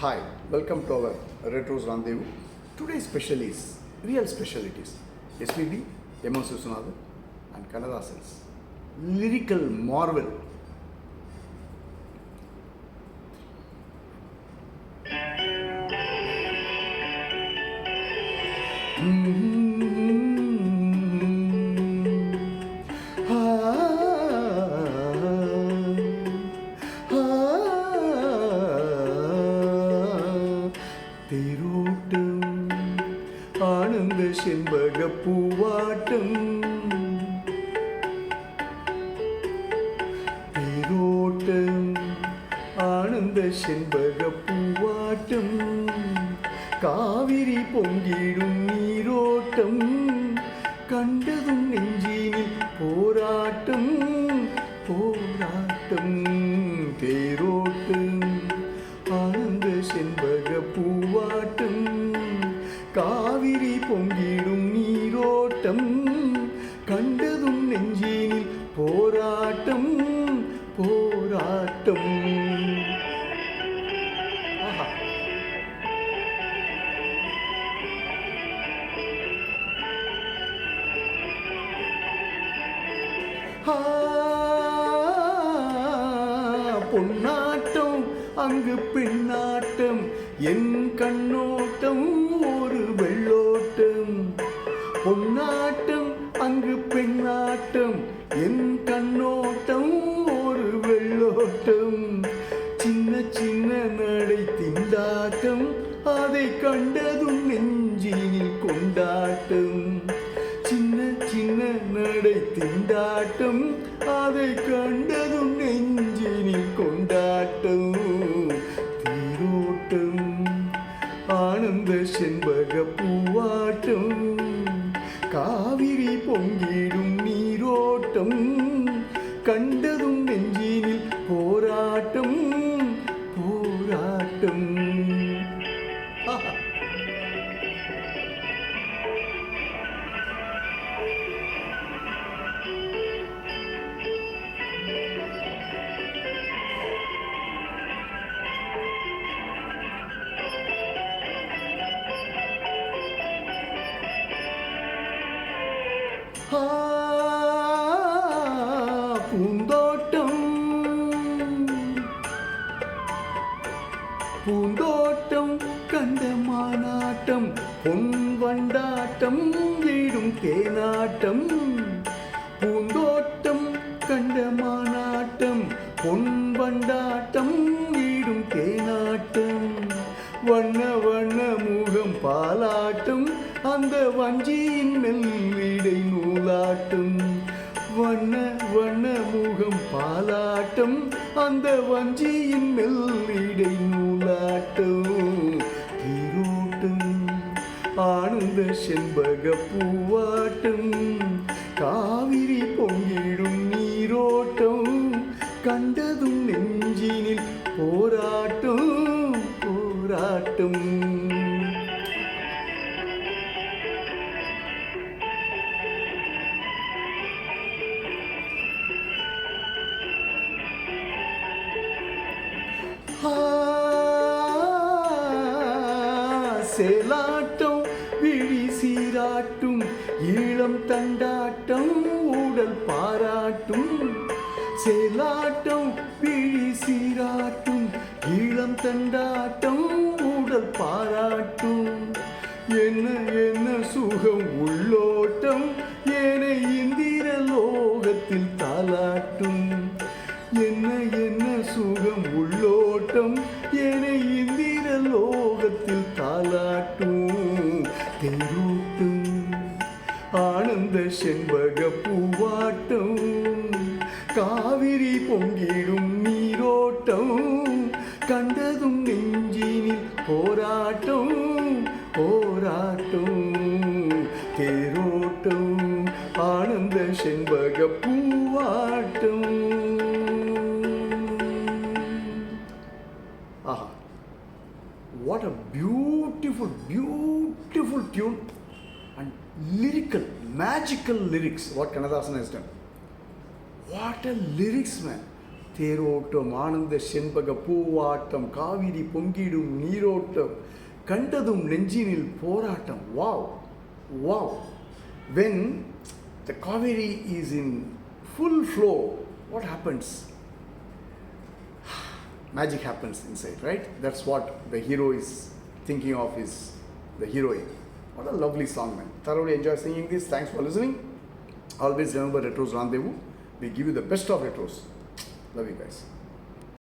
Hi, welcome to our Retros Rendezvous. Today's special is real specialities. SPB, M.S. Vishwanathan and Kannadasan's lyrical marvel. தேரோட்டம் ஆனந்த செண்பக பூவாட்டம் தேரோட்டம் ஆனந்த செண்பக பூவாட்டம் காவிரி பொங்கிடும் நீரோட்டம் கண்டதும் நெஞ்சினில் போராட்டம் போராட்டம் தேரோட்டம் ஆனந்த செண்பக பூவாட்டம் காவிரி பொங்கிடும் நீரோட்டம் கண்டதும் நெஞ்சினில் போராட்டம் போராட்டம். பொன்னாட்டம் அங்கு பெண்ணாட்டம் என் கண்ணோட்டம் ஒரு வெள்ளோட்டம் பொன்னாட்டம் அங்கு பெண்ணாட்டம் என் கண்ணோட்டம் ஒரு வெள்ளோட்டம் சின்ன சின்ன நடை திண்டாட்டம் அதை கண்டதும் நெஞ்சினில் கொண்டாட்டம் சின்ன சின்ன நடை திண்டாட்டம் அதை கண்டதும் நெஞ்சினில் கொண்டாட்டம் தேரோட்டம் ஆனந்த செண்பக பூவாட்டம் காவிரி பொங்கிடும் நீரோட்டம் கண்டதும் நெஞ்சினில் போராட்டம் போராட்டம். பூந்தோட்டம் பூந்தோட்டம் கண்ட மானாட்டம் பொன் வண்டாட்டம் வீடும் தேனாட்டம் பூந்தோட்டம் கண்ட மானாட்டம் பொன் வண்டாட்டம் வீடும் தேனாட்டம் வண்ண வண்ண முகம் பாலாட்டம் அந்த வஞ்சியின் மெல்லிடை நூலாட்டம் வண்ண வண்ண முகம் பாலாட்டம் அந்த வஞ்சியின் மெல்லிடை நூலாட்டம் தேரோட்டம் ஆனந்த செண்பக பூவாட்டம் காவிரி பொங்கிடும் நீரோட்டம் கண்டதும் நெஞ்சினில் போராட்டம் போராட்டம். சேலாட்டம் விழி சீராட்டும் ஈழம் தண்டாட்டம் ஊடல் பாராட்டும் சேலாட்டம் விழி சீராட்டும் ஈழம் தண்டாட்டம் ஊடல் பாராட்டும் என்ன என்ன சுகம் உள்ளோட்டம் ஏனை இந்திர லோகத்தில் தாலாட்டும் என்ன என்ன சுகம் உள்ளோட்டம் ஏனை இந்திர லோகத்தில் தாலாட்டும் தேரோட்டம் ஆனந்த செண்பக பூவாட்டம் காவிரி பொங்கிடும் நீரோட்டம் கண்டதும் நெஞ்சினில் போராட்டம் போராட்டம் தேரோட்டம் ஆனந்த செண்பக பூவாட்டம். Aha, what a beautiful, beautiful tune and lyrical, magical lyrics what Kannadasan has done. What a lyrics, man. தேரோட்டம் ஆனந்த செண்பக பூவாட்டம் காவிரி பொங்கிடும் நீரோட்டம் கண்டதும் நெஞ்சினில் போராட்டம். Wow wow. When the Kaveri is in full flow, what happens? Magic happens inside, right? That's what the hero is thinking of, is the heroine. What a lovely song, man. Thoroughly enjoy singing this. Thanks for listening. Always remember Retro's Rendezvous. We give you the best of retros. Love you guys.